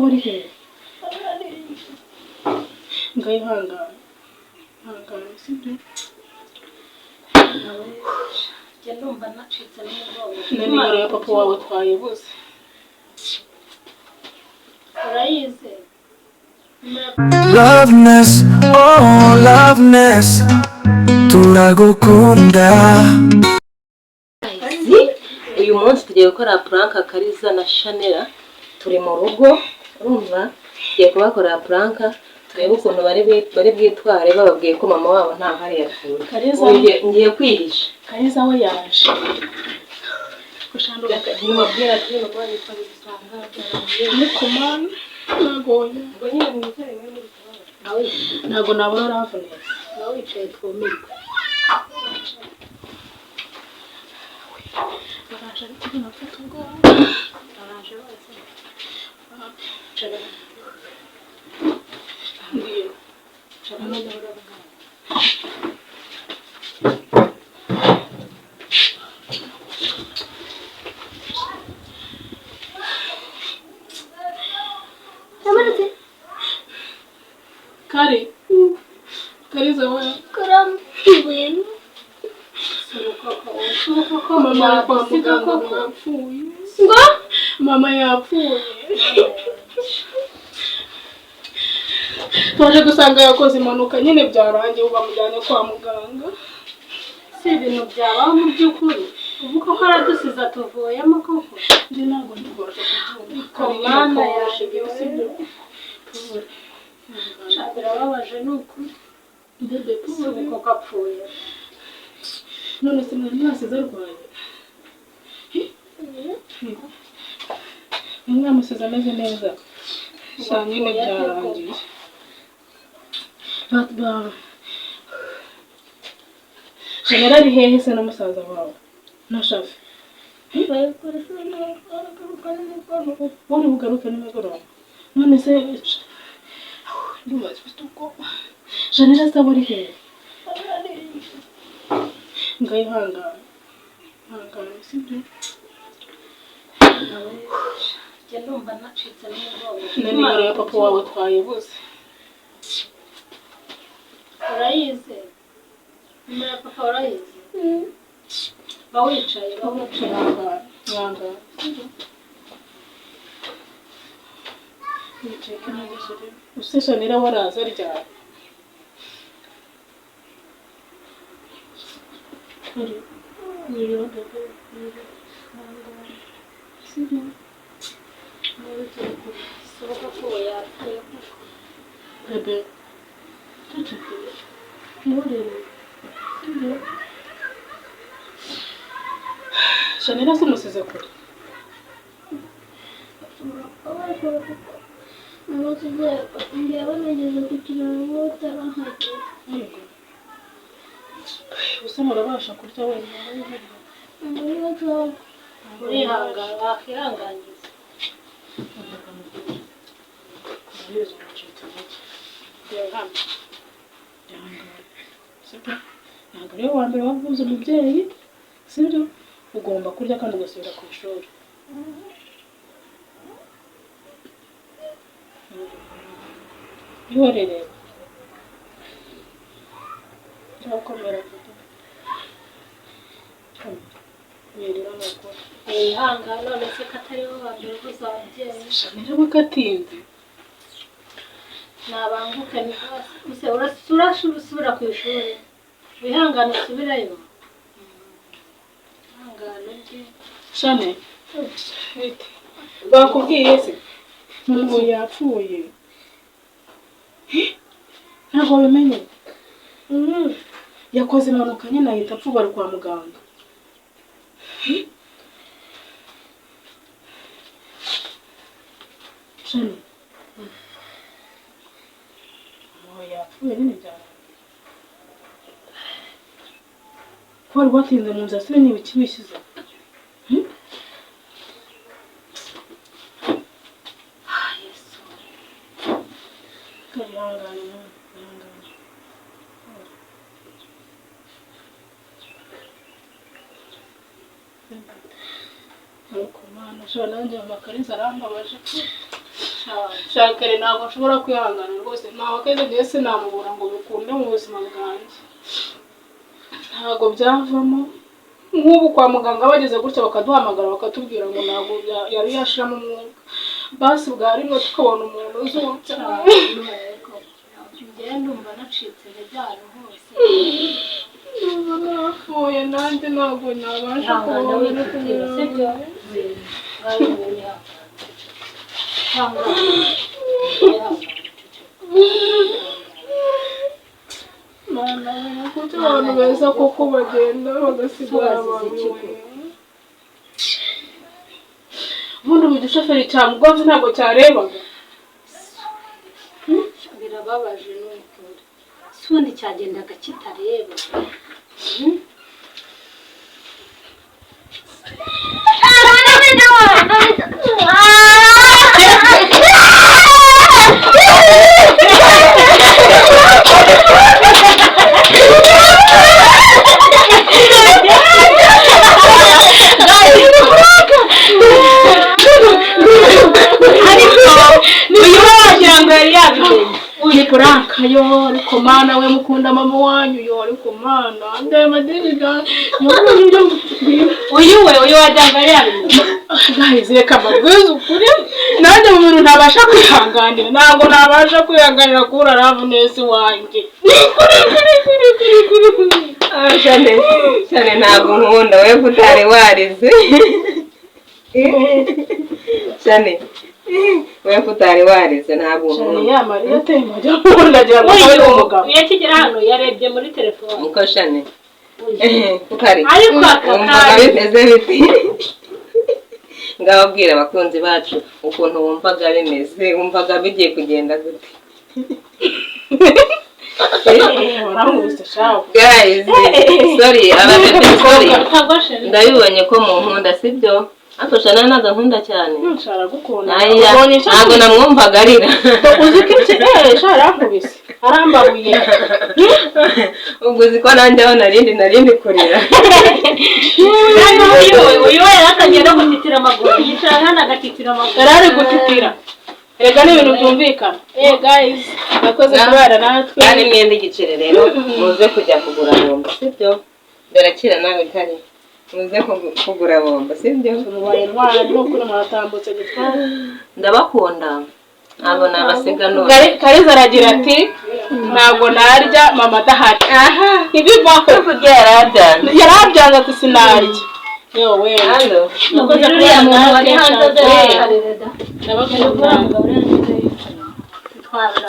Yibabarije Agahinda sibyo njye ndumva nacitse n'umugongo nimero ya papa wawe twayibuze urayize Love Ness, oh Love Ness, turagukunda. uyu munsi tugiye gukora prank Kariza na Shanera turi mu rugo urumva tugiye kubakora prank turebe ukuntu bari bwitware bababwiye ko mama wabo nta hari yapfuye. Kariza ngiye kwihisha. Kariza we yaje gushandura nimubwira ati no bari kubisanga ni kumana nagoye ngo nyine mwitare muri nawe ntago nabona ravune nawe wicaye twumirwa baraje ariko nafata ubwo baraje bose cara Kari Kariza we karam ibintu mama yapfuye ngo mama yapfuye twaje gusanga yakoze impanuka nyine byarangiye bamujyanye kwa muganga si ibintu byabaho mu by'ukuri ubu koko aradusiza tuvuyemo koko ndi ntabwo ntibasha kubyumva Abana yaje birababaje ni ukuri bebe si ubu koko apfuye none se mwari mwasize arwaye mwamusize ameze neza saa nyine byarangiye Shanera ari hehe se na musaza wawe na shafi wari bugaruke nimugoroba none se ndubaze ufite ubwoba Shanera se ari hehe Agahinda sibyo njye ndumva nacitse n'umugongo nimero ya papa wawe twayibuze urayize nimero ya papa urayize ba wicaye mwanga wicaye kanagishije use Shanera waraza ryari bebe Shanera se umusize kure njyewe nageze ku kirango utarahagera use murabasha kurya wenyine urihangana wakihangangiza ntabwo ariwe wa mbere wavuze umubyeyi sibyo ugomba kurya kandi ugasubira ku ishuri ihorere irakomera wirira amakuru wihangana none se ko atari wowe wa mbere uvuze ababyeyi Shanera bakatinze nabanguke ni hasi urasubira ku ishuri wihangane usubirayo wihangane ujye Shane bakubwiye se ngo yapfuye ntabwo bimenye yakoze impanuka nyine ahita apfa bari kwa muganga Shane yapfuye nyine byarangiye ko wari watinze mu nzira se niba ikibishyize ariko mana shora nanjye mama Kariza arambabaje shakare ntabwo nshobora kwihangana rwose ntaho keze ngiye sinamubura ngo bikunde mu buzima bwanjye ntabwo byavamo nk'ubu kwa muganga bageze gutya bakaduhamagara bakatubwira ngo ntabwo yari yashiramo umwuka basi bwa rimwe tukabona umuntu uzutse njyewe ndumva nacitse intege hose napfuye nanjye ntabwo nabasha ihangane witutira sibyo mana kuko abantu beza kuko bagenda bagasigara abantu ubundi mu gishoferi cya mugonzi ntabwo cyarebaga birababaje n'ukuri si ubundi cyagendaga kitareba Franka yo ariko mana we mukunda mama wanyu yo ariko mana ndaye madeniga uyu wajyanga guys reka mbabwize ukuri nanjye mu bintu ntabasha kwihanganira ntabwo nabasha kwihanganira kura love Ness wanjye cyane ntabwo nkunda we utari warize cyane we utari warize ntabwo nkunda ya Maria temba jya ndagira ngo abe umugabo yakigera hano yarebye muri telefone uko cyane ukari ariko akakari bimeze biti ngababwira abakunzi bacu ukuntu wumvaga bimeze wumvaga bigiye kugenda gute guys sorry ndabibonye ko mu nkunda sibyo ako shana naga nkunda cyane nshara gukunda ntabwo namwumvaga arira uziko iki shara akubise arambabuye ubwo ziko nanjye aho narindi kurira uyu yaratangiye no gutitira amaguru yicara hano agatitira amaguru yarari gutitira rega ni ibintu byumvikana guys nakoze kubara natwe kandi mwende igicere rero muze kujya kugura bomba sibyo berakira nawe kari muze kugura bomba sibyo mubaye ntwara no kuri muratambutse gitwara ndabakunda ntabwo nabasiga none Kariza aragira ati ntabwo narya mama adahari ibivaho kurya yarabyanze ati sinarya yowe halo nakoze kubera umuntu wari hanze ndabakunda twabana